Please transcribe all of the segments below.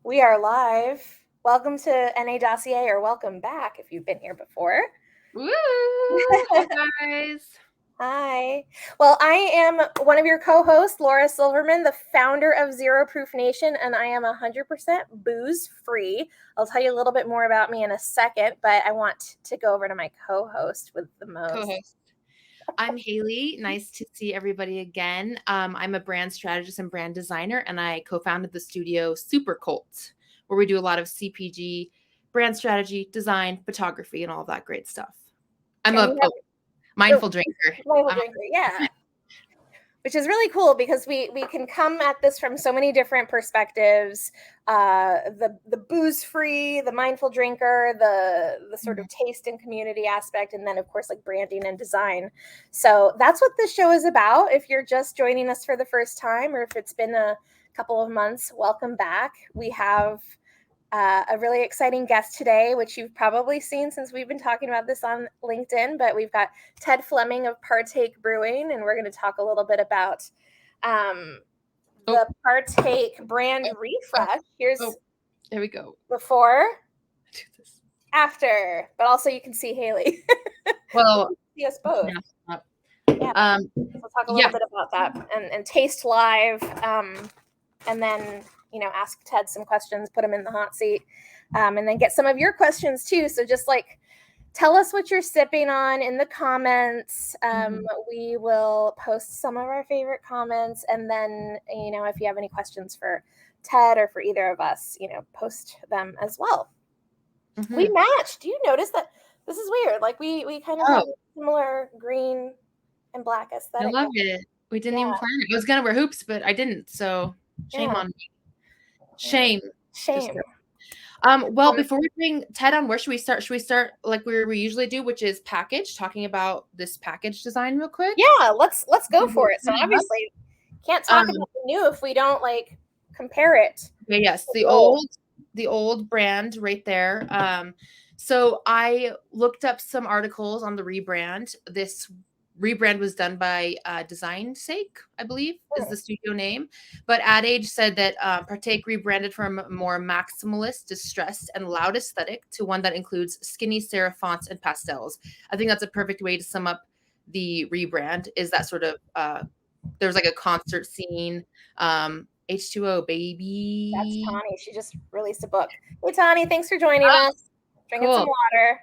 We are live. Welcome to NA Dossier, or welcome back if you've been here before. Woo! Hi, guys. Hi. Well, I am one of your co-hosts, Laura Silverman, the founder of Zero Proof Nation, and I am 100% booze-free. I'll tell you a little bit more about me in a second, but I want to go over to my co-host with the most. Co-host. I'm Haylee. Nice to see everybody again. I'm a brand strategist and brand designer, and I co-founded the studio Super Cult, where we do a lot of CPG, brand strategy, design, photography, and all of that great stuff. I'm a mindful drinker. Mindful drinker, yeah. Which is really cool because we can come at this from so many different perspectives. The booze free, the mindful drinker, the sort of taste and community aspect, and then of course like branding and design. So that's what this show is about. If you're just joining us for the first time, or if it's been a couple of months, welcome back. We have a really exciting guest today, which you've probably seen since we've been talking about this on LinkedIn, but we've got Ted Fleming of Partake Brewing, and we're going to talk a little bit about the Partake brand refresh. Here's there we go. Before, after, but also you can see Haylee. Well, see us both. Yeah. We'll talk a little bit about that and taste live, and then ask Ted some questions, put him in the hot seat, and then get some of your questions too. So just like tell us what you're sipping on in the comments. We will post some of our favorite comments, and then if you have any questions for Ted or for either of us, post them as well. We matched. Do you notice that? This is weird. Like we kind of have a similar green and black aesthetic. I love it. We didn't even plan it. I was gonna wear hoops, but I didn't. So shame on me. Shame. Well, before we bring Ted on, where should we start? Should we start like we usually do, which is package, talking about this package design real quick? Yeah, let's go for it. So obviously can't talk about the new if we don't like compare it. Okay, yes, the old brand right there. So I looked up some articles on the rebrand. This rebrand was done by Design Sake, I believe, is the studio name. But Ad Age said that Partake rebranded from a more maximalist, distressed, and loud aesthetic to one that includes skinny serif fonts and pastels. I think that's a perfect way to sum up the rebrand. Is that sort of there's like a concert scene. H2O, baby. That's Tani. She just released a book. Hey, Tani, thanks for joining us. Drinking some water.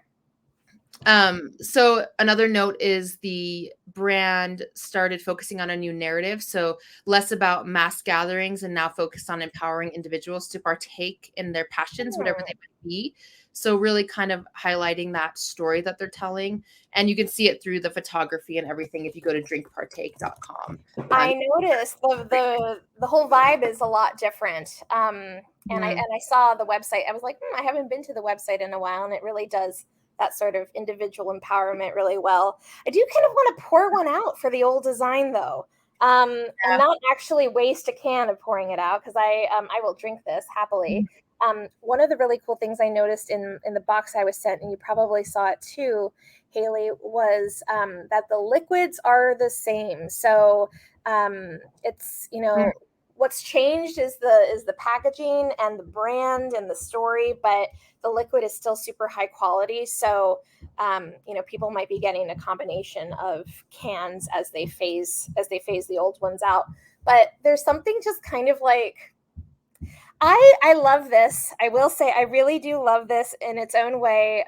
So another note is the brand started focusing on a new narrative. So less about mass gatherings and now focused on empowering individuals to partake in their passions, whatever they might be. So really kind of highlighting that story that they're telling. And you can see it through the photography and everything if you go to drinkpartake.com. I noticed the whole vibe is a lot different. And I saw the website. I was like, I haven't been to the website in a while, and it really does that sort of individual empowerment really well. I do kind of want to pour one out for the old design though. And not actually waste a can of pouring it out, because I will drink this happily. One of the really cool things I noticed in the box I was sent, and you probably saw it too, Haylee, was that the liquids are the same. So it's what's changed is the packaging and the brand and the story, but the liquid is still super high quality. So people might be getting a combination of cans as they phase the old ones out. But there's something just kind of like, I love this. I will say I really do love this in its own way.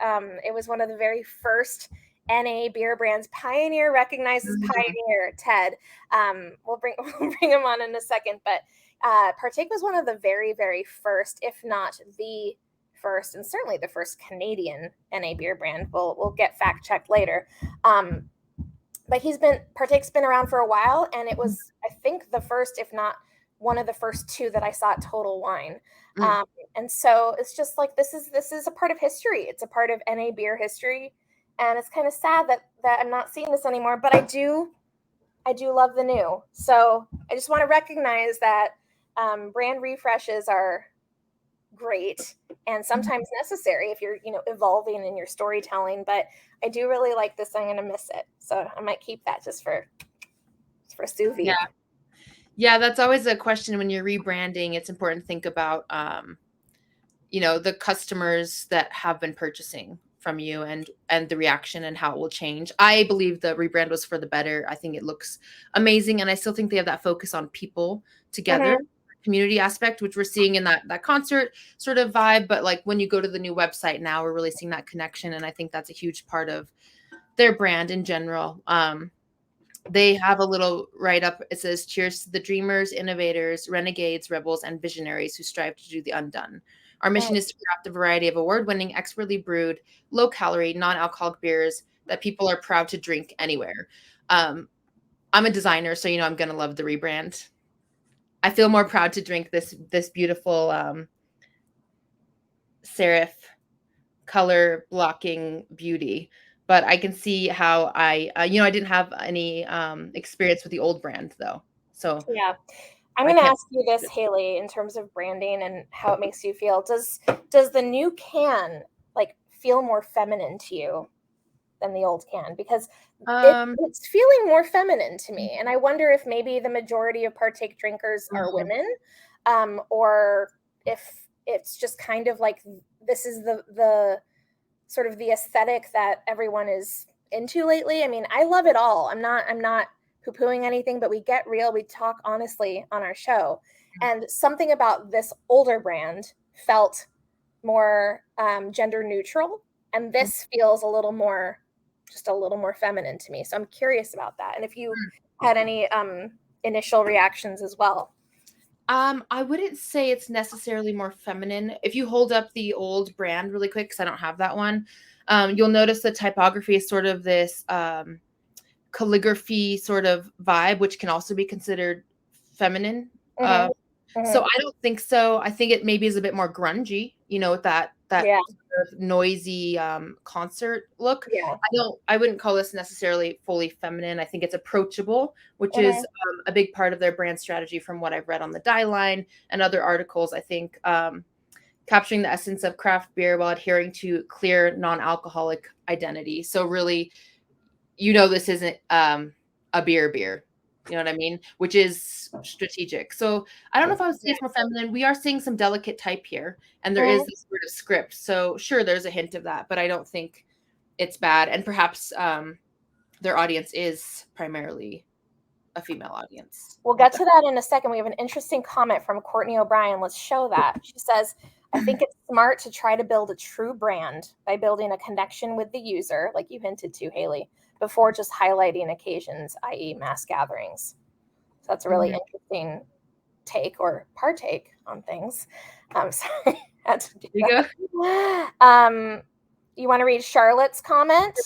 It was one of the very first NA beer brands. Pioneer recognizes Pioneer, Ted. We'll bring him on in a second, but Partake was one of the very, very first, if not the first, and certainly the first Canadian NA beer brand. We'll get fact checked later. But Partake's been around for a while, and it was, I think, the first, if not one of the first two that I saw at Total Wine. And so it's just like, this is a part of history. It's a part of NA beer history. And it's kind of sad that I'm not seeing this anymore, but I do love the new. So I just want to recognize that brand refreshes are great and sometimes necessary if you're, evolving in your storytelling. But I do really like this. I'm going to miss it. So I might keep that just for sous vide. Yeah, that's always a question when you're rebranding. It's important to think about the customers that have been purchasing from you and the reaction and how it will change. I believe the rebrand was for the better. I think it looks amazing, and I still think they have that focus on people together, community aspect, which we're seeing in that concert sort of vibe. But like when you go to the new website now, we're really seeing that connection, and I think that's a huge part of their brand in general. They have a little write up. It says, "Cheers to the dreamers, innovators, renegades, rebels, and visionaries who strive to do the undone. Our mission is to craft a variety of award-winning, expertly brewed, low-calorie, non-alcoholic beers that people are proud to drink anywhere." I'm a designer, so I'm gonna love the rebrand. I feel more proud to drink this beautiful serif color blocking beauty. But I can see how I didn't have any experience with the old brand though. So Yeah. I'm I going to can't. ask you this, Haylee, in terms of branding and how it makes you feel. Does the new can like feel more feminine to you than the old can? Because it's feeling more feminine to me, and I wonder if maybe the majority of Partake drinkers are women, or if it's just kind of like this is the sort of the aesthetic that everyone is into lately. I mean, I love it all. I'm not poo-pooing anything, but we get real. We talk honestly on our show. And something about this older brand felt more gender neutral. And this feels just a little more feminine to me. So I'm curious about that. And if you had any initial reactions as well. I wouldn't say it's necessarily more feminine. If you hold up the old brand really quick, because I don't have that one, you'll notice the typography is sort of this calligraphy sort of vibe, which can also be considered feminine. So I don't think so. I think it maybe is a bit more grungy, with that Yeah. sort of noisy concert look. Yeah. I wouldn't call this necessarily fully feminine. I think it's approachable, which is a big part of their brand strategy from what I've read on the Die Line and other articles. I think capturing the essence of craft beer while adhering to clear non-alcoholic identity. So really, this isn't a beer. You know what I mean? Which is strategic. So I don't know if I would say it's more feminine. We are seeing some delicate type here, and there is this sort of script. So sure, there's a hint of that, but I don't think it's bad. And perhaps their audience is primarily a female audience. We'll get to that in a second. We have an interesting comment from Courtney O'Brien. Let's show that. She says, I think it's smart to try to build a true brand by building a connection with the user, like you hinted to, Haylee, before just highlighting occasions, i.e. mass gatherings. So that's a really interesting take or partake on things. Sorry, I had to do that. You want to read Charlotte's comment?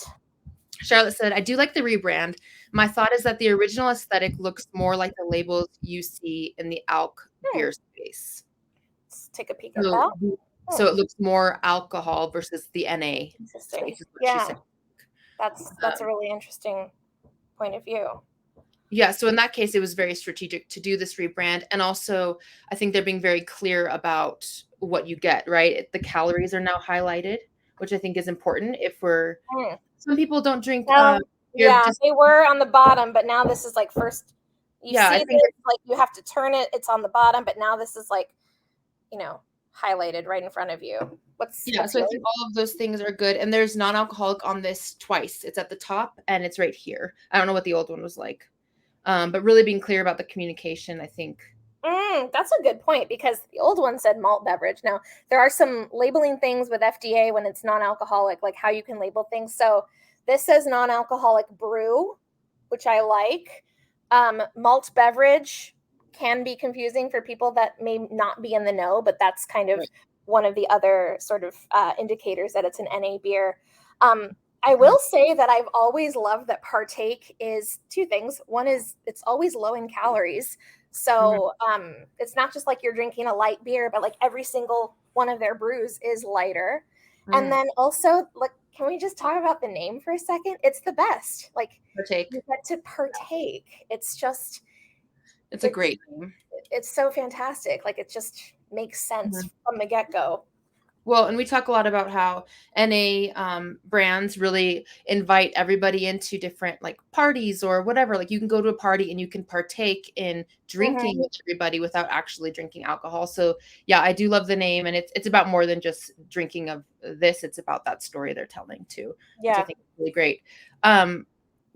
Charlotte said, I do like the rebrand. My thought is that the original aesthetic looks more like the labels you see in the alc beer space. Let's take a peek at that. So it looks more alcohol versus the NA space. Yeah. That's a really interesting point of view. Yeah, so in that case, it was very strategic to do this rebrand. And also, I think they're being very clear about what you get, right? The calories are now highlighted, which I think is important if some people don't drink. They were on the bottom, but now this is like first. I think like you have to turn it. It's on the bottom, but now this is like, highlighted right in front of you. So I think all of those things are good. And there's non-alcoholic on this twice. It's at the top and it's right here. I don't know what the old one was like. But really being clear about the communication, I think. That's a good point, because the old one said malt beverage. Now, there are some labeling things with FDA when it's non-alcoholic, like how you can label things. So this says non-alcoholic brew, which I like. Malt beverage can be confusing for people that may not be in the know, but that's kind of one of the other sort of indicators that it's an NA beer. I will say that I've always loved that Partake is two things. One is it's always low in calories. So it's not just like you're drinking a light beer, but like every single one of their brews is lighter. And then also, like, can we just talk about the name for a second? It's the best. Like, Partake. You get to partake. It's a great name. It's so fantastic. Like, it just makes sense from the get-go. Well, and we talk a lot about how NA brands really invite everybody into different like parties or whatever. Like you can go to a party and you can partake in drinking Mhm. with everybody without actually drinking alcohol. So yeah, I do love the name, and it's about more than just drinking of this. It's about that story they're telling too, which I Yeah. think is really great.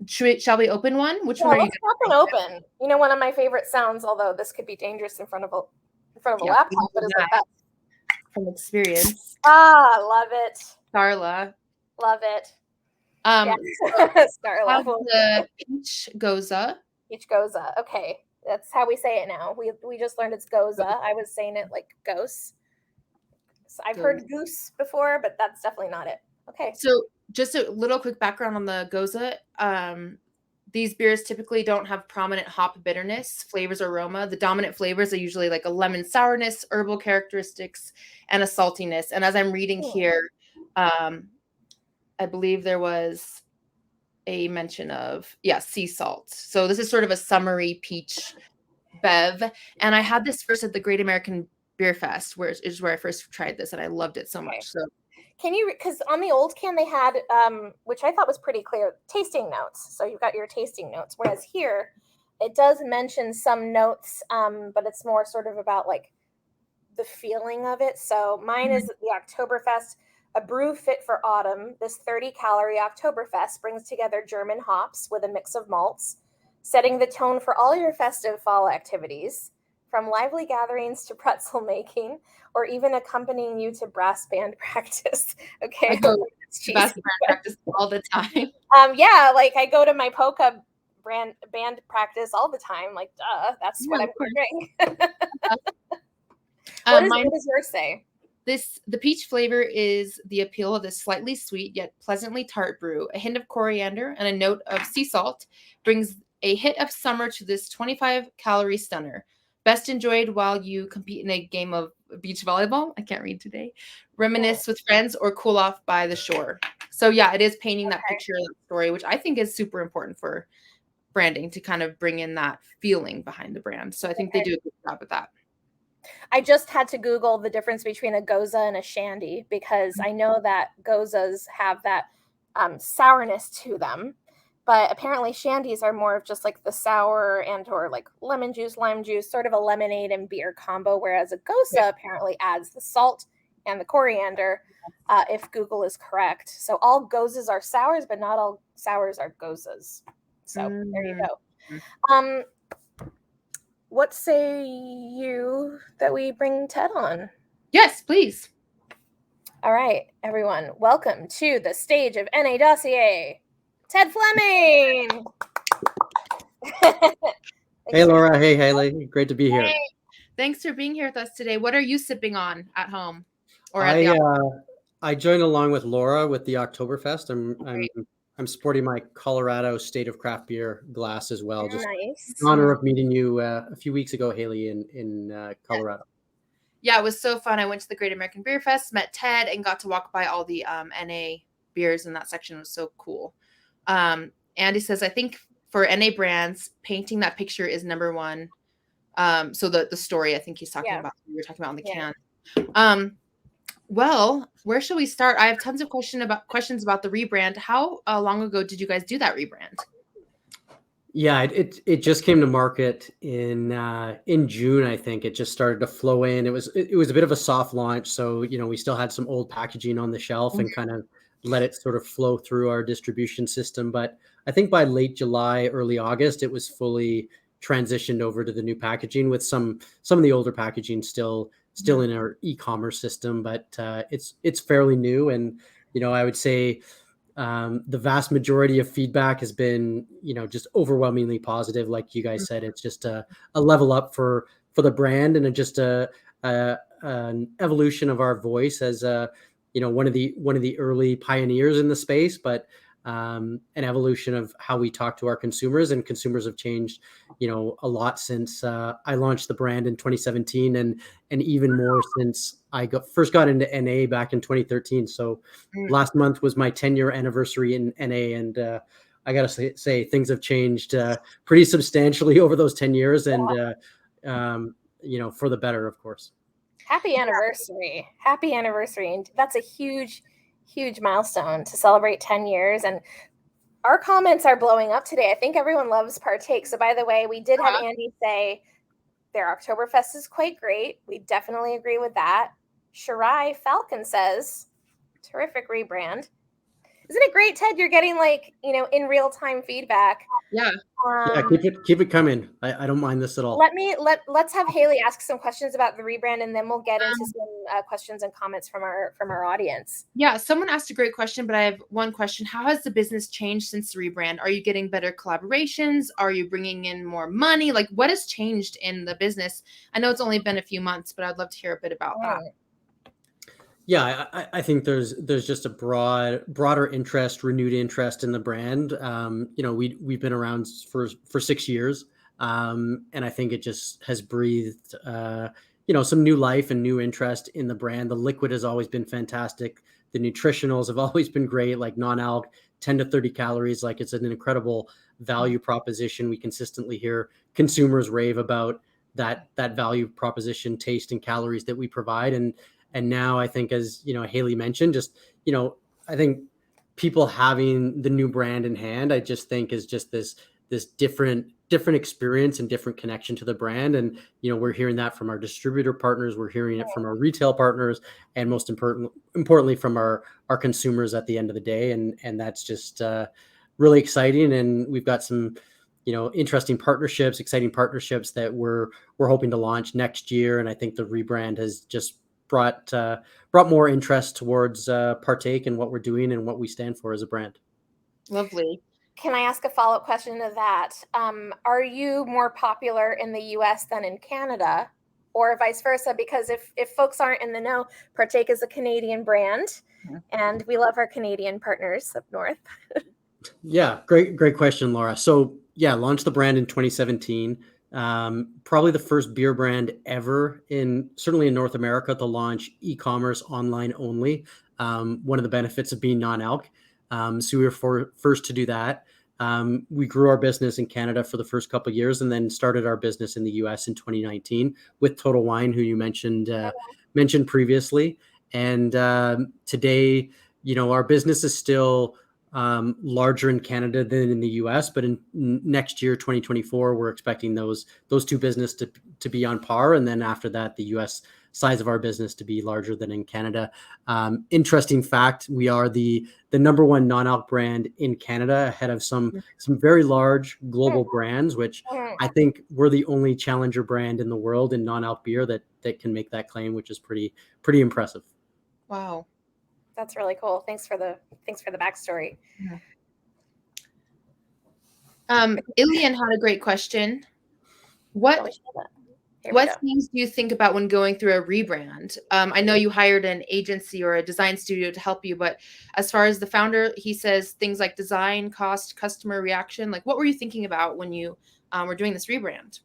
Shall we open one? Which Yeah, one are you let's going pop to and open? open. You know, one of my favorite sounds, although this could be dangerous in front of a Yeah, we laptop, know but it's like that that. from experience. Ah, love it. Carla. Love it. Yeah. Um, Starla. have the peach goza. Each goza. Okay. That's how we say it now. We just learned it's goza. I was saying it like ghost. So I've heard goose before, but that's definitely not it. Okay. So just a little quick background on the goza. These beers typically don't have prominent hop bitterness, flavors, or aroma. The dominant flavors are usually like a lemon sourness, herbal characteristics, and a saltiness. And as I'm reading here, I believe there was a mention of, yeah, sea salt. So this is sort of a summery peach bev. And I had this first at the Great American Beer Fest, where is where I first tried this, and I loved it so Okay. much. So Can you, because on the old can they had, which I thought was pretty clear, tasting notes. So you've got your tasting notes. Whereas here, it does mention some notes, but it's more sort of about like the feeling of it. So mine is the Oktoberfest, a brew fit for autumn. This 30-calorie Oktoberfest brings together German hops with a mix of malts, setting the tone for all your festive fall activities, from lively gatherings to pretzel making, or even accompanying you to brass band practice. I Okay, go it's to basketball cheesy. practice all the time. Yeah, like I go to my polka band practice all the time. Like, duh, that's Yeah, what I'm of course. wearing. Uh, What does yours say? the peach flavor is the appeal of this slightly sweet yet pleasantly tart brew. A hint of coriander and a note of sea salt brings a hit of summer to this 25-calorie stunner. Best enjoyed while you compete in a game of beach volleyball. I can't read today. Reminisce with friends or cool off by the shore. So yeah, it is painting that Okay. picture, that story, which I think is super important for branding to kind of bring in that feeling behind the brand. So I think they Okay. do a good job with that. I just had to Google the difference between a goza and a shandy because I know that gozas have that sourness to them, but apparently shandies are more of just like the sour and or like lemon juice, lime juice, sort of a lemonade and beer combo. Whereas a Yeah. goza apparently adds the salt and the coriander, if Google is correct. So all gozas are sours, but not all sours are gozas. So there you Mm. go. Um, what say you that we bring Ted on? Yes, please. All right, everyone, welcome to the stage of NA Dossier, Ted Fleming. Hey, Thanks for Laura. Hey, Haylee. Great to be here. Hey, thanks for being here with us today. What are you sipping on at home or at the I office? uh, I joined along with Laura with the Oktoberfest. I'm Great. I'm sporting my Colorado State of Craft Beer glass as well. Just in nice. honor of meeting you a few weeks ago, Haylee, in Colorado. Yeah, it was so fun. I went to the Great American Beer Fest, met Ted, and got to walk by all the NA beers in that section. It was so cool. Andy says, I think for NA brands, painting that picture is number one. So the story I think he's talking Yeah, about, we were talking about on the yeah. can. Well, where should we start? I have tons of questions about the rebrand. How long ago did you guys do that rebrand? Yeah, it just came to market in June. I think it just started to flow in. It was a bit of a soft launch, so we still had some old packaging on the shelf and kind of let it sort of flow through our distribution system. But I think by late July, early August, it was fully transitioned over to the new packaging with some of the older packaging still in our e-commerce system. But it's fairly new, and I would say the vast majority of feedback has been just overwhelmingly positive. Like you guys said, it's just a level up for the brand, and just an evolution of our voice as one of the early pioneers in the space, but an evolution of how we talk to our consumers. And consumers have changed a lot since I launched the brand in 2017, and even more since I first got into NA back in 2013. So last month was my 10-year anniversary in NA, and I gotta say things have changed pretty substantially over those 10 years, and for the better, of course. Happy anniversary. Happy anniversary. And that's a huge, huge milestone to celebrate 10 years. And our comments are blowing up today. I think everyone loves Partake. So by the way, we did have Andy say their Oktoberfest is quite great. We definitely agree with that. Shirai Falcon says, terrific rebrand. Isn't it great, Ted? You're getting in real time feedback. Yeah. Yeah, keep it coming. I don't mind this at all. Let's have Haylee ask some questions about the rebrand, and then we'll get into some questions and comments from our audience. Yeah, someone asked a great question, but I have one question. How has the business changed since the rebrand? Are you getting better collaborations? Are you bringing in more money? Like, what has changed in the business? I know it's only been a few months, but I'd love to hear a bit about that. Yeah, I think there's just a broader interest, renewed interest in the brand. We've been around for 6 years, and I think it just has breathed, some new life and new interest in the brand. The liquid has always been fantastic. The nutritionals have always been great, like non-alc, 10 to 30 calories. Like, it's an incredible value proposition. We consistently hear consumers rave about that value proposition, taste and calories that we provide. And now I think, as Haylee mentioned, just, I think people having the new brand in hand, I just think is just this different experience and different connection to the brand. And, we're hearing that from our distributor partners. We're hearing it from our retail partners, and most importantly from our consumers at the end of the day. And that's just really exciting. And we've got some, exciting partnerships that we're hoping to launch next year. And I think the rebrand has just brought more interest towards Partake and what we're doing and what we stand for as a brand. Lovely. Can I ask a follow-up question to that? Are you more popular in the US than in Canada, or vice versa? Because if folks aren't in the know, Partake is a Canadian brand, and we love our Canadian partners up north. Yeah, great question, Laura. So yeah, launched the brand in 2017. Probably the first beer brand ever certainly in North America to launch e-commerce online only. One of the benefits of being non-alc. So we were first to do that. We grew our business in Canada for the first couple of years, and then started our business in the US in 2019 with Total Wine, who you mentioned previously. And today, our business is still larger in Canada than in the US, but in next year, 2024, we're expecting those two businesses to be on par. And then after that, the US size of our business to be larger than in Canada. Interesting fact, we are the number one non-alc brand in Canada, ahead of some very large global brands, which I think we're the only challenger brand in the world in non-alc beer that can make that claim, which is pretty impressive. Wow. That's really cool. Thanks for the backstory. Ilian had a great question. What things do you think about when going through a rebrand? I know you hired an agency or a design studio to help you, but as far as the founder, he says things like design, cost, customer reaction. Like, what were you thinking about when you were doing this rebrand?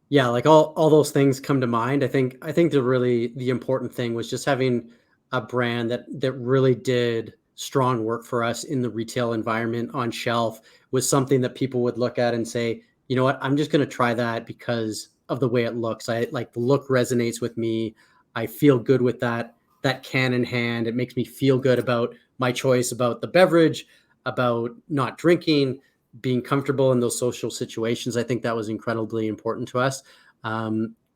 Yeah, like all those things come to mind. I think the important thing was just having a brand that really did strong work for us in the retail environment on shelf, was something that people would look at and say, you know what, I'm just going to try that because of the way it looks. The look resonates with me. I feel good with that can in hand. It makes me feel good about my choice, about the beverage, about not drinking, being comfortable in those social situations. I think that was incredibly important to us.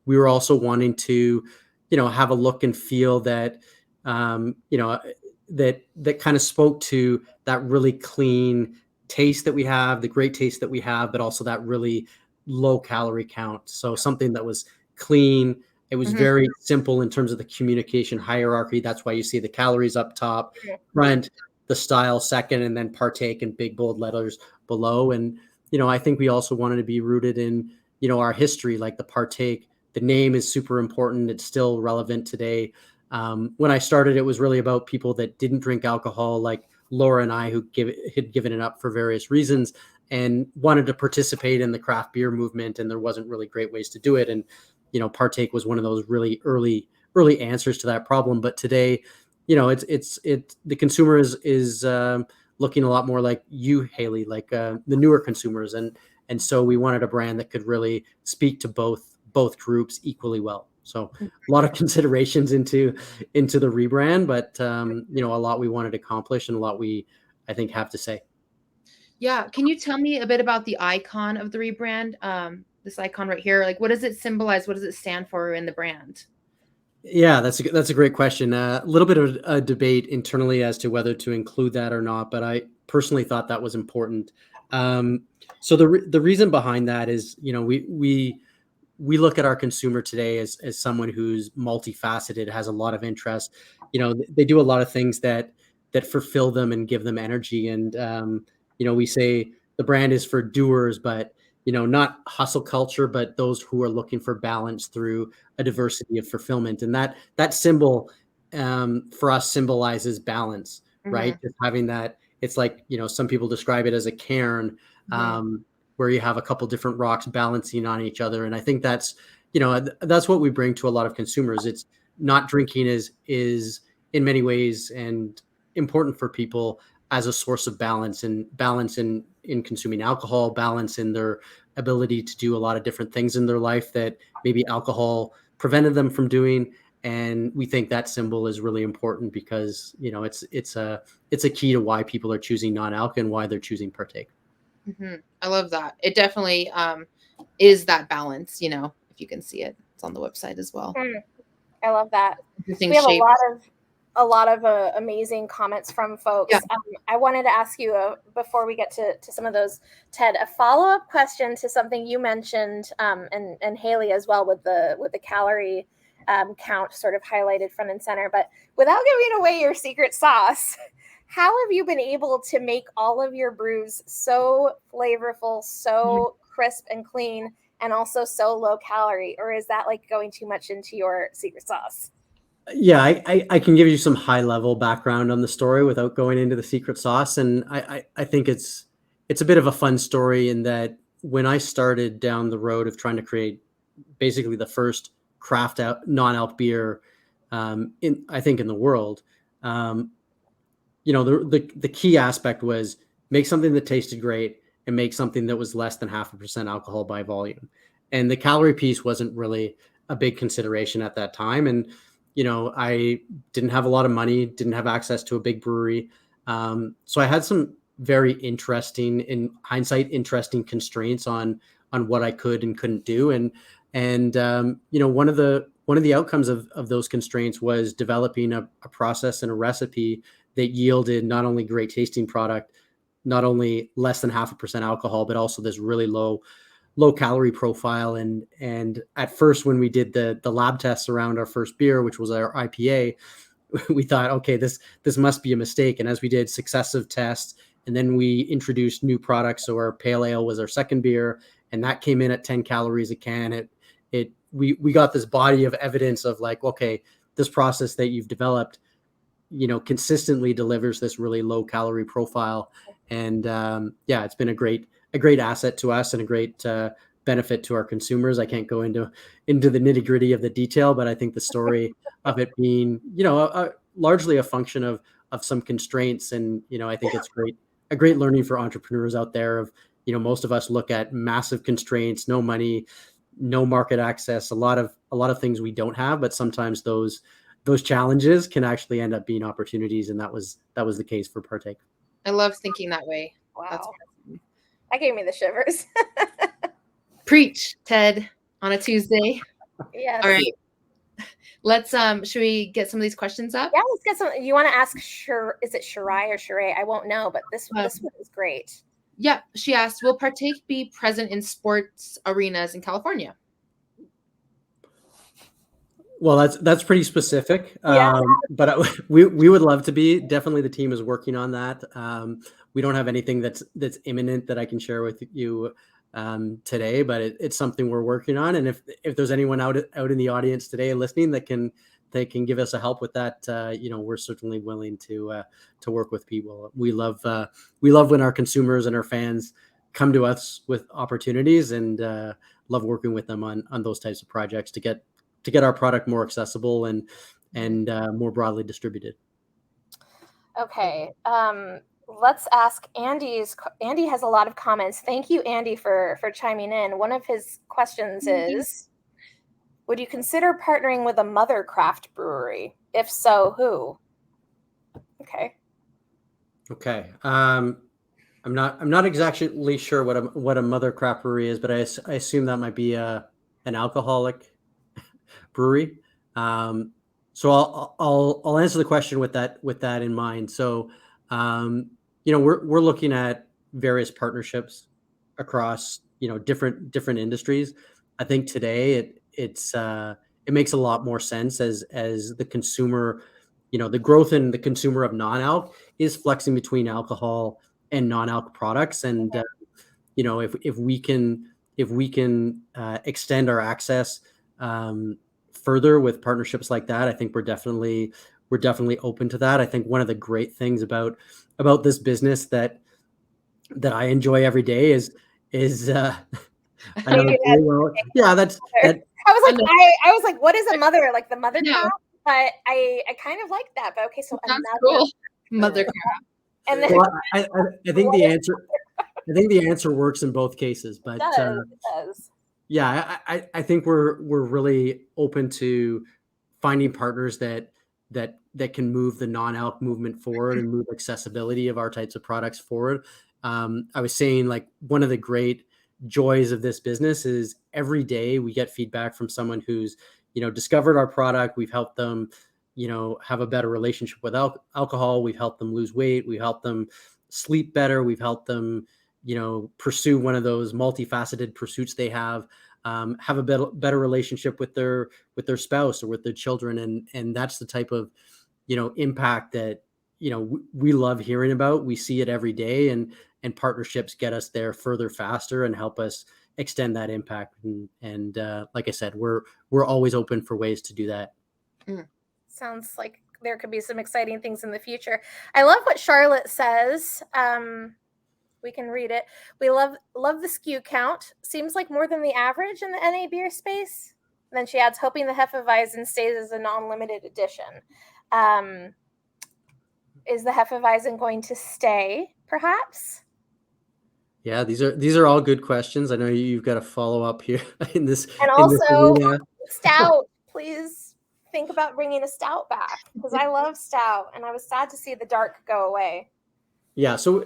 We were also wanting to, have a look and feel that, that kind of spoke to that really clean taste that we have, the great taste that we have, but also that really low calorie count. So something that was clean. It was very simple in terms of the communication hierarchy. That's why you see the calories up top, front, the style second, and then Partake in big bold letters below. And, I think we also wanted to be rooted in, our history, like the Partake. The name is super important. It's still relevant today. When I started, it was really about people that didn't drink alcohol, like Laura and I, who had given it up for various reasons and wanted to participate in the craft beer movement. And there wasn't really great ways to do it. And, Partake was one of those really early answers to that problem. But today, it's the consumer is looking a lot more like you, Haylee, like the newer consumers. And so we wanted a brand that could really speak to both groups equally well. So a lot of considerations into the rebrand, but a lot we wanted to accomplish and a lot we, I think, have to say. Yeah. Can you tell me a bit about the icon of the rebrand? This icon right here, like what does it symbolize? What does it stand for in the brand? Yeah, that's a great question. A little bit of a debate internally as to whether to include that or not, but I personally thought that was important. So the reason behind that is, we look at our consumer today as someone who's multifaceted, has a lot of interest. They do a lot of things that fulfill them and give them energy. And we say the brand is for doers, but not hustle culture, but those who are looking for balance through a diversity of fulfillment. And that symbol for us symbolizes balance, right? Just having that. It's like, some people describe it as a cairn. Where you have a couple different rocks balancing on each other. And I think that's what we bring to a lot of consumers. It's not drinking is in many ways and important for people as a source of balance, and balance in consuming alcohol, balance in their ability to do a lot of different things in their life that maybe alcohol prevented them from doing. And we think that symbol is really important because, it's a key to why people are choosing non-alc and why they're choosing Partake. I love that. It definitely is that balance, if you can see it. It's on the website as well. I love that. Interesting We have shape. a lot of amazing comments from folks. Yeah. I wanted to ask you before we get to some of those, Ted, a follow-up question to something you mentioned, and Haylee as well, with the calorie count sort of highlighted front and center. But without giving away your secret sauce, how have you been able to make all of your brews so flavorful, so crisp and clean, and also so low calorie? Or is that like going too much into your secret sauce? Yeah, I can give you some high level background on the story without going into the secret sauce. And I think it's a bit of a fun story in that when I started down the road of trying to create basically the first craft out non-alc beer in the world, the key aspect was make something that tasted great and make something that was less than 0.5% alcohol by volume. And the calorie piece wasn't really a big consideration at that time. And, I didn't have a lot of money, didn't have access to a big brewery. So I had some very interesting, in hindsight, interesting constraints on what I could and couldn't do. And one of the outcomes of those constraints was developing a process and a recipe that yielded not only great tasting product, not only less than 0.5% alcohol, but also this really low calorie profile. And at first, when we did the lab tests around our first beer, which was our IPA, we thought, okay, this must be a mistake. And as we did successive tests, and then we introduced new products. So our pale ale was our second beer, and that came in at 10 calories a can. We got this body of evidence of like, okay, this process that you've developed, consistently delivers this really low calorie profile. And it's been a great asset to us and a great benefit to our consumers. I can't go into the nitty gritty of the detail, but I think the story of it being, largely a function of some constraints. And, I think it's a great learning for entrepreneurs out there of, most of us look at massive constraints, no money, no market access, a lot of things we don't have, but sometimes those challenges can actually end up being opportunities. And that was the case for Partake. I love thinking that way. Wow. That's awesome. That gave me the shivers. Preach, Ted, on a Tuesday. Yes. All right. Let's should we get some of these questions up? Yeah, let's get some. You want to ask is it Shirai or Shirai? I won't know, but this one is great. Yeah, she asked, will Partake be present in sports arenas in California? Well, that's pretty specific. Yeah. But we would love to be. Definitely, the team is working on that. We don't have anything that's imminent that I can share with you today, but it's something we're working on. And if there's anyone out in the audience today listening that can give us a help with that, we're certainly willing to work with people. We love when our consumers and our fans come to us with opportunities, and love working with them on those types of projects to get our product more accessible and more broadly distributed. Okay. Let's ask Andy's. Andy has a lot of comments. Thank you, Andy, for chiming in. One of his questions is, Would you consider partnering with a mother craft brewery? If so, who? Okay. Okay. I'm not exactly sure what a mother craft brewery is, but I assume that might be an alcoholic brewery. So I'll answer the question with that in mind. So we're looking at various partnerships across different industries. I think today it makes a lot more sense as the consumer, the growth in the consumer of non-alc is flexing between alcohol and non-alc products, and if we can extend our access further with partnerships like that, I think we're definitely open to that. I think one of the great things about this business that I enjoy every day is I know Maybe very well. Yeah, that. I was like, what is a mother? Like the mother No. craft? But I kind of like that. But okay, so Sounds another cool. Mother craft. and then Well, I think the answer works in both cases, but it does. yeah, I think we're really open to finding partners that can move the non-alc movement forward and move accessibility of our types of products forward. I was saying, like, one of the great joys of this business is every day we get feedback from someone who's discovered our product. We've helped them have a better relationship with alcohol. We've helped them lose weight. We've helped them sleep better. We've helped them pursue one of those multifaceted pursuits they have a better relationship with their spouse or with their children, and that's the type of impact that we love hearing about. We see it every day, and partnerships get us there further, faster, and help us extend that impact. And like I said, we're always open for ways to do that. Sounds like there could be some exciting things in the future. I love what Charlotte says. We can read it. We love the SKU count. Seems like more than the average in the NA beer space. And then she adds, hoping the Hefeweizen stays as a non-limited edition. Is the Hefeweizen going to stay, perhaps? Yeah, these are all good questions. I know you've got a follow up here in this. And also, stout. Please think about bringing a stout back, because I love stout, and I was sad to see the dark go away. Yeah, so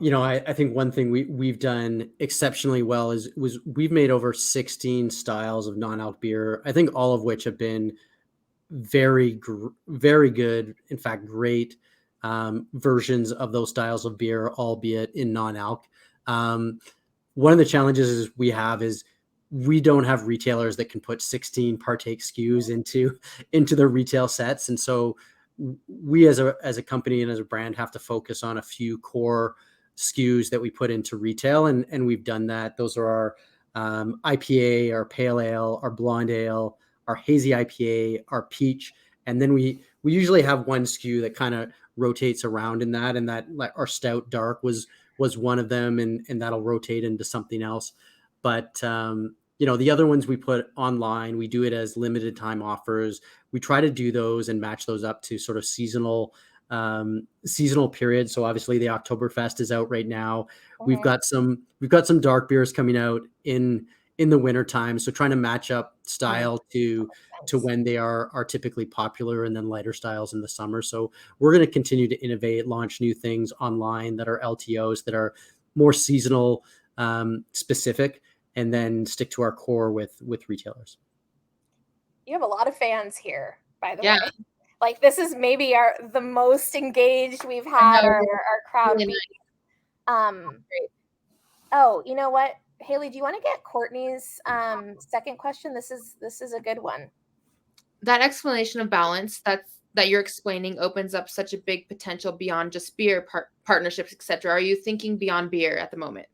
I think one thing we've done exceptionally well is we've made over 16 styles of non-alc beer. I think all of which have been very good, in fact, great versions of those styles of beer, albeit in non-alc. One of the challenges we have is we don't have retailers that can put 16 Partake SKUs into their retail sets, and so we as a company and as a brand have to focus on a few core SKUs that we put into retail, and we've done that. Those are our IPA, our pale ale, our blonde ale, our hazy IPA, our peach, and then we usually have one SKU that kind of rotates around in that, and that, like, our stout dark was one of them, and that'll rotate into something else. But the other ones we put online, we do it as limited time offers. We try to do those and match those up to sort of seasonal periods. So obviously the Oktoberfest is out right now. We've got some dark beers coming out in the winter time. So trying to match up style to when they are typically popular, and then lighter styles in the summer. So we're going to continue to innovate, launch new things online that are LTOs, that are more seasonal specific, and then stick to our core with retailers. You have a lot of fans here, by the way. Like, this is maybe the most engaged we've had our crowd be. Oh, you know what, Haylee, do you want to get Courtney's second question? This is a good one. That explanation of balance that you're explaining opens up such a big potential beyond just beer, partnerships, etc. Are you thinking beyond beer at the moment?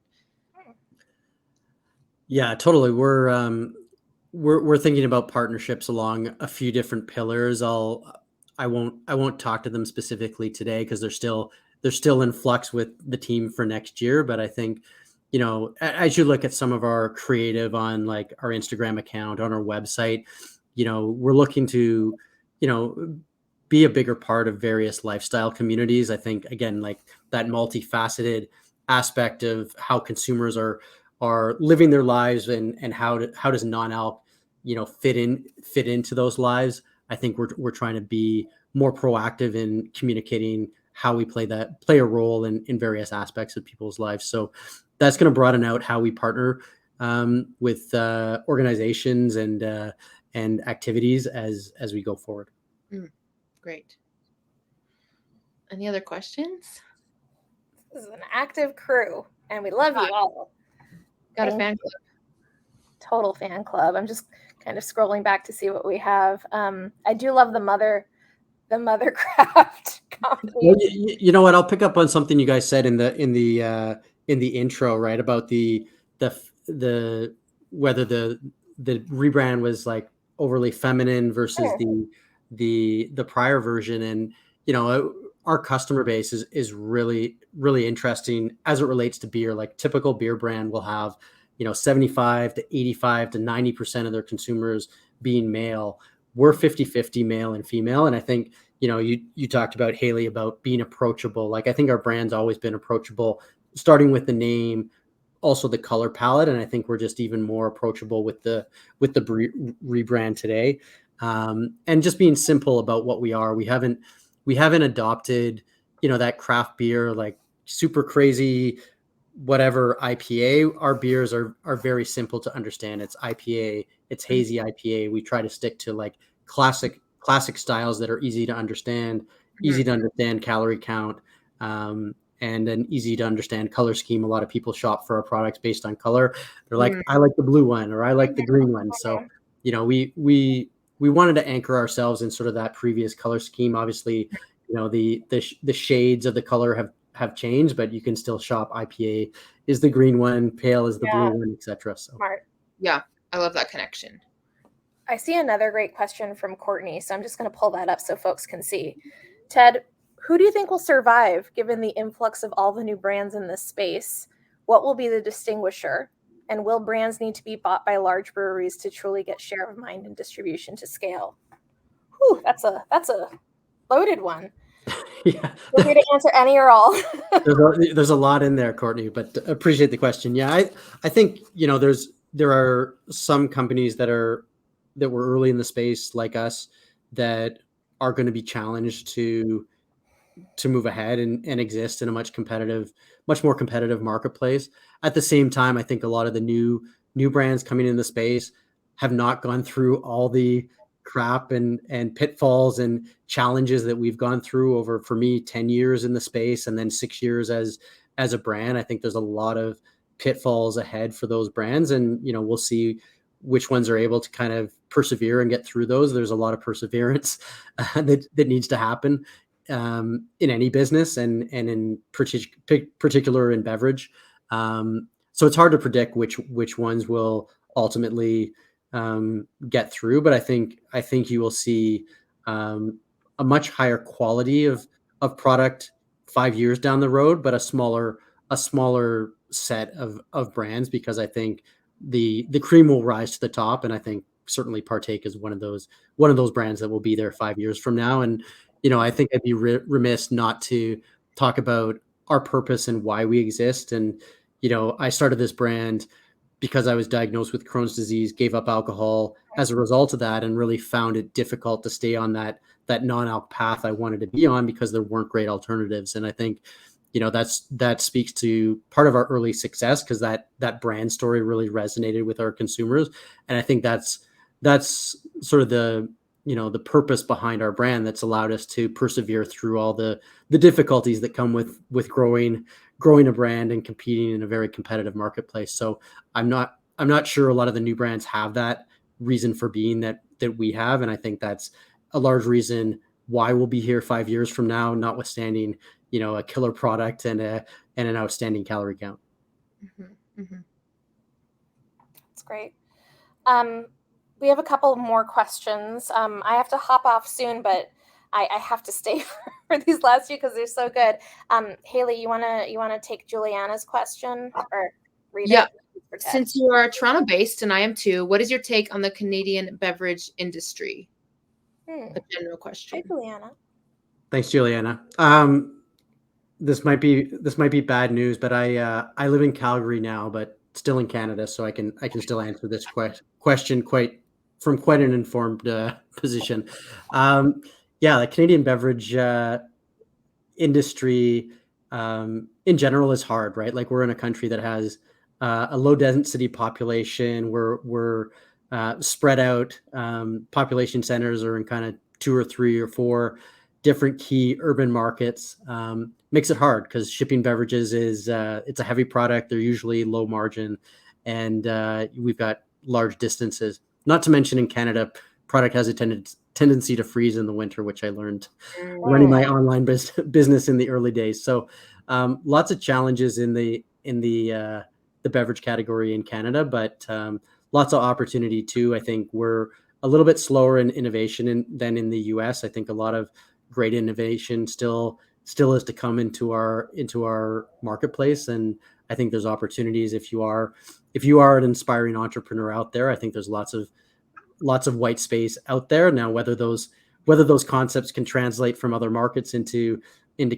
Yeah, totally. We're thinking about partnerships along a few different pillars. I won't talk to them specifically today because they're still in flux with the team for next year. But I think, as you look at some of our creative on, like, our Instagram account, on our website, we're looking to, be a bigger part of various lifestyle communities. I think, again, like, that multifaceted aspect of how consumers are living their lives, and how does non-alc fit into those lives. I think we're trying to be more proactive in communicating how we play a role in various aspects of people's lives. So that's going to broaden out how we partner with organizations and activities as we go forward. Great. Any other questions? This is an active crew, and we love you all. Got a fan club. Total fan club. I'm just kind of scrolling back to see what we have. I do love the Mothercraft company. Well, you know what? I'll pick up on something you guys said in the intro, right, about the whether the rebrand was like overly feminine versus the prior version, and our customer base is really, really interesting as it relates to beer. Like typical beer brand will have 75 to 85 to 90% of their consumers being male. We're 50-50 male and female, and I think you talked about, Haylee, about being approachable. Like I think our brand's always been approachable, starting with the name, also the color palette, and I think we're just even more approachable with the rebrand today, and just being simple about what we are. We haven't adopted that craft beer like super crazy whatever IPA. Our beers are very simple to understand. It's IPA, it's hazy IPA. We try to stick to like classic styles that are easy to understand, easy to understand calorie count, and an easy to understand color scheme. A lot of people shop for our products based on color. They're like, I like the blue one, or I like the green one. So, we wanted to anchor ourselves in sort of that previous color scheme. Obviously, the shades of the color have changed, but you can still shop. IPA is the green one, pale is the blue one, etc. So smart. Yeah, I love that connection. I see another great question from Courtney, so I'm just going to pull that up so folks can see. Ted, who do you think will survive given the influx of all the new brands in this space? What will be the distinguisher? And will brands need to be bought by large breweries to truly get share of mind and distribution to scale? Whew, that's a loaded one. Yeah. Feel free to answer any or all. There's a lot in there, Courtney, but appreciate the question. Yeah, I think there are some companies that were early in the space like us that are going to be challenged to move ahead and exist in a much more competitive marketplace. At the same time, I think a lot of the new brands coming in the space have not gone through all the crap and pitfalls and challenges that we've gone through over, for me, 10 years in the space and then 6 years as a brand. I think there's a lot of pitfalls ahead for those brands, and we'll see which ones are able to kind of persevere and get through those. There's a lot of perseverance that needs to happen in any business, and in particular in beverage. So it's hard to predict which ones will ultimately get through, but I think you will see a much higher quality of product 5 years down the road, but a smaller set of brands, because I think the cream will rise to the top, and I think certainly Partake is one of those brands that will be there 5 years from now. And I think I'd be remiss not to talk about our purpose and why we exist. And I started this brand because I was diagnosed with Crohn's disease, gave up alcohol as a result of that, and really found it difficult to stay on that non-alc path I wanted to be on, because there weren't great alternatives. And I think that speaks to part of our early success, because that brand story really resonated with our consumers. And I think that's sort of the purpose behind our brand that's allowed us to persevere through all the difficulties that come with growing a brand and competing in a very competitive marketplace. So I'm not sure a lot of the new brands have that reason for being that we have. And I think that's a large reason why we'll be here 5 years from now, notwithstanding, a killer product and an outstanding calorie count. Mm-hmm. Mm-hmm. That's great. We have a couple more questions. I have to hop off soon, but I have to stay for these last few because they're so good. Haylee, you wanna take Juliana's question or read it? Since you are Toronto based and I am too, what is your take on the Canadian beverage industry? A general question. Hi, Juliana. Thanks, Juliana. This might be bad news, but I live in Calgary now, but still in Canada, so I can still answer this question quite quite an informed position. Yeah, the Canadian beverage industry in general is hard, right? Like we're in a country that has a low density population. We're spread out. Population centers are in kind of 2 or 3 or 4 different key urban markets. Makes it hard because shipping beverages is it's a heavy product. They're usually low margin, and we've got large distances. Not to mention in Canada, product has a tendency to freeze in the winter, which I learned running my online business in the early days. So lots of challenges in the beverage category in Canada, but lots of opportunity too. I think we're a little bit slower in innovation than in the US. I think a lot of great innovation still is to come into our marketplace, and I think there's opportunities if you are an inspiring entrepreneur out there. I think there's lots of white space out there. Now, whether those concepts can translate from other markets into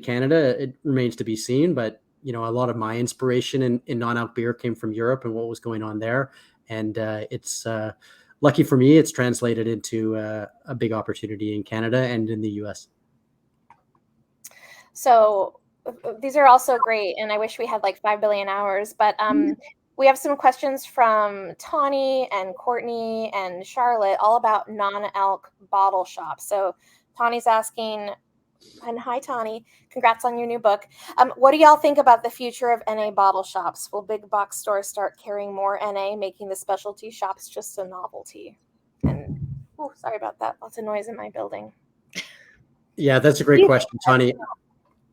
Canada, it remains to be seen. But a lot of my inspiration in non-alc beer came from Europe and what was going on there, and it's lucky for me, it's translated into a big opportunity in Canada and in the US. So these are also great, and I wish we had like 5 billion hours, but we have some questions from Tawny and Courtney and Charlotte all about non-alc bottle shops. So Tawny's asking, and hi Tawny, congrats on your new book. What do y'all think about the future of NA bottle shops? Will big box stores start carrying more NA, making the specialty shops just a novelty? And sorry about that. Lots of noise in my building. Yeah, that's a great question, Tawny.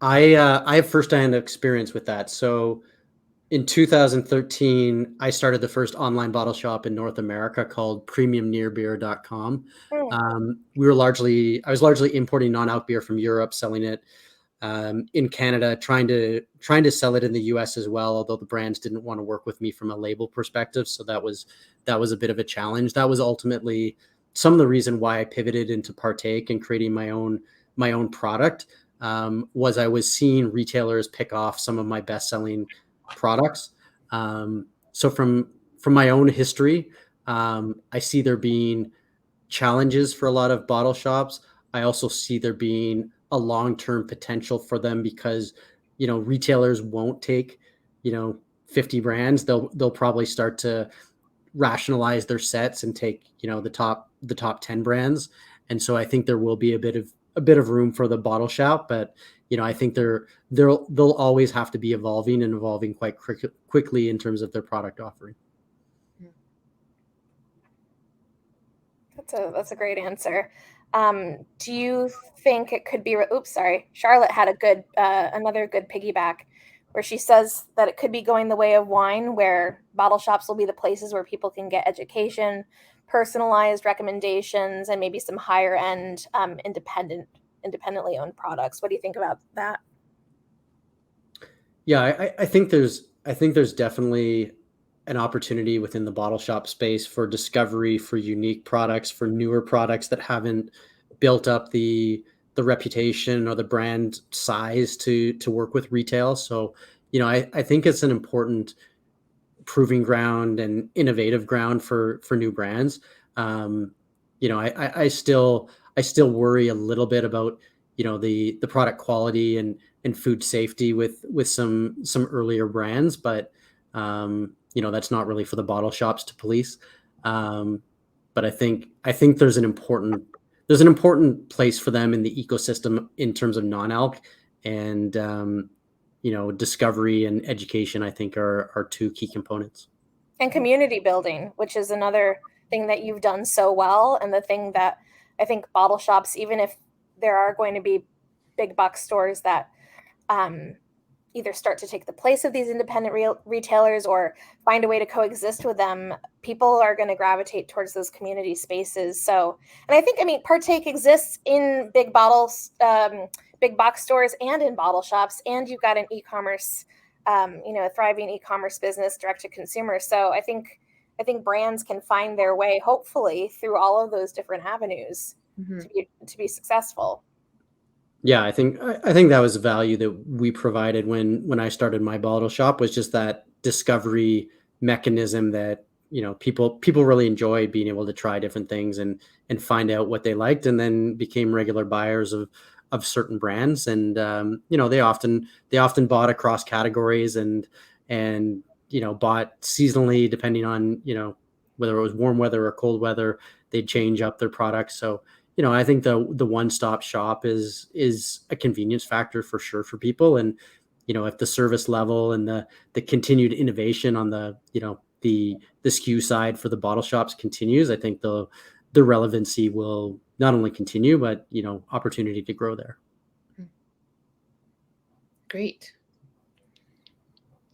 I have firsthand experience with that. So in 2013, I started the first online bottle shop in North America called premiumnearbeer.com. I was largely importing non-alc beer from Europe, selling it in Canada, trying to sell it in the US as well, although the brands didn't want to work with me from a label perspective. So that was a bit of a challenge. That was ultimately some of the reason why I pivoted into Partake and creating my own product. Was I was seeing retailers pick off some of my best-selling products. So from my own history, I see there being challenges for a lot of bottle shops. I also see there being a long-term potential for them because, retailers won't take, 50 brands. They'll probably start to rationalize their sets and take, the top 10 brands. And so I think there will be a bit of room for the bottle shop, but I think they'll always have to be evolving quite quickly in terms of their product offering. That's a great answer. Do you think it could be? Oops, sorry. Charlotte had another good piggyback where she says that it could be going the way of wine, where bottle shops will be the places where people can get education, personalized recommendations, and maybe some higher end independently owned products. What do you think about that? Yeah, I think there's definitely an opportunity within the bottle shop space for discovery, for unique products, for newer products that haven't built up the reputation or the brand size to work with retail. So, I think it's an important proving ground and innovative ground for new brands. I still worry a little bit about the product quality and food safety with some earlier brands, but that's not really for the bottle shops to police. But I think there's an important place for them in the ecosystem in terms of non-alc, and discovery and education, I think are two key components. And community building, which is another thing that you've done so well, and the thing that I think bottle shops, even if there are going to be big box stores that either start to take the place of these independent retailers or find a way to coexist with them, people are going to gravitate towards those community spaces. So, and I think, Partake exists in big box stores and in bottle shops, and you've got an e-commerce, a thriving e-commerce business direct to consumer. So I think brands can find their way, hopefully, through all of those different avenues to be successful. Yeah, I think that was a value that we provided when I started my bottle shop, was just that discovery mechanism that people really enjoyed being able to try different things and find out what they liked, and then became regular buyers of certain brands. And they often bought across categories and bought seasonally, depending on whether it was warm weather or cold weather. They'd change up their products. So I think the one-stop shop is a convenience factor for sure for people. And if the service level and the continued innovation on the SKU side for the bottle shops continues, I think the relevancy will not only continue, but opportunity to grow there. Great.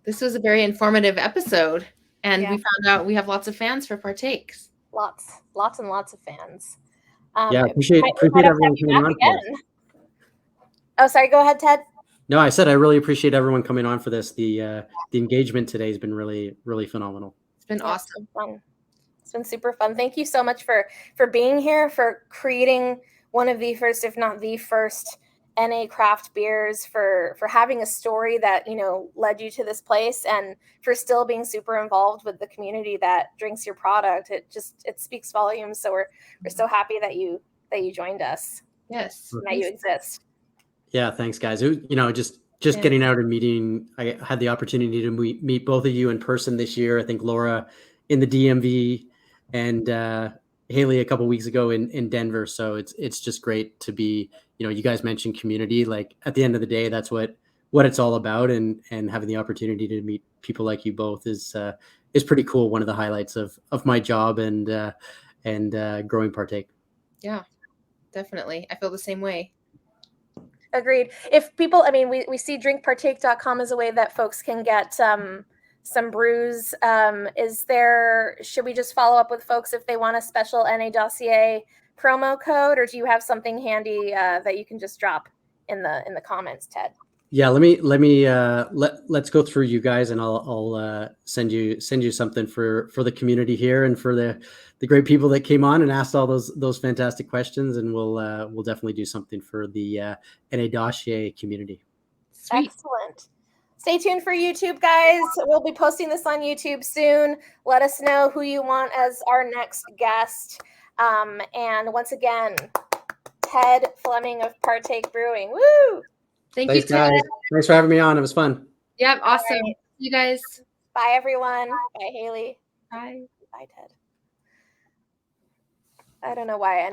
This was a very informative episode, and we found out we have lots of fans for Partakes. Lots and lots of fans. Appreciate everyone coming on again. Oh, sorry. Go ahead, Ted. No, I said I really appreciate everyone coming on for this. The engagement today has been really, really phenomenal. It's been awesome. Fun. It's been super fun. Thank you so much for being here, for creating one of the first, if not the first, NA craft beers, for having a story that led you to this place, and for still being super involved with the community that drinks your product. It speaks volumes. So we're so happy that you joined us. Yes, that you exist. Yeah, thanks, guys. Just getting out and meeting. I had the opportunity to meet both of you in person this year. I think Laura in the DMV and Haylee a couple weeks ago in Denver. So it's just great to be. You guys mentioned community. Like at the end of the day, that's what it's all about. And having the opportunity to meet people like you both is pretty cool. One of the highlights of my job and growing Partake. Yeah, definitely. I feel the same way. Agreed. If people, we see drinkpartake.com as a way that folks can get some brews. Should we just follow up with folks if they want a special NA Dossier promo code, or do you have something handy that you can just drop in the comments, Ted? Yeah, let's go through you guys, and I'll send you something for the community here and for the great people that came on and asked all those fantastic questions, and we'll definitely do something for the NA Dossier community. Sweet. Excellent. Stay tuned for YouTube, guys. We'll be posting this on YouTube soon. Let us know who you want as our next guest. And once again, Ted Fleming of Partake Brewing. Woo! Thanks, you, Ted. Guys. Thanks for having me on. It was fun. Yep, awesome. Right. You guys. Bye, everyone. Bye, Haylee. Bye. Bye, Ted. I don't know why I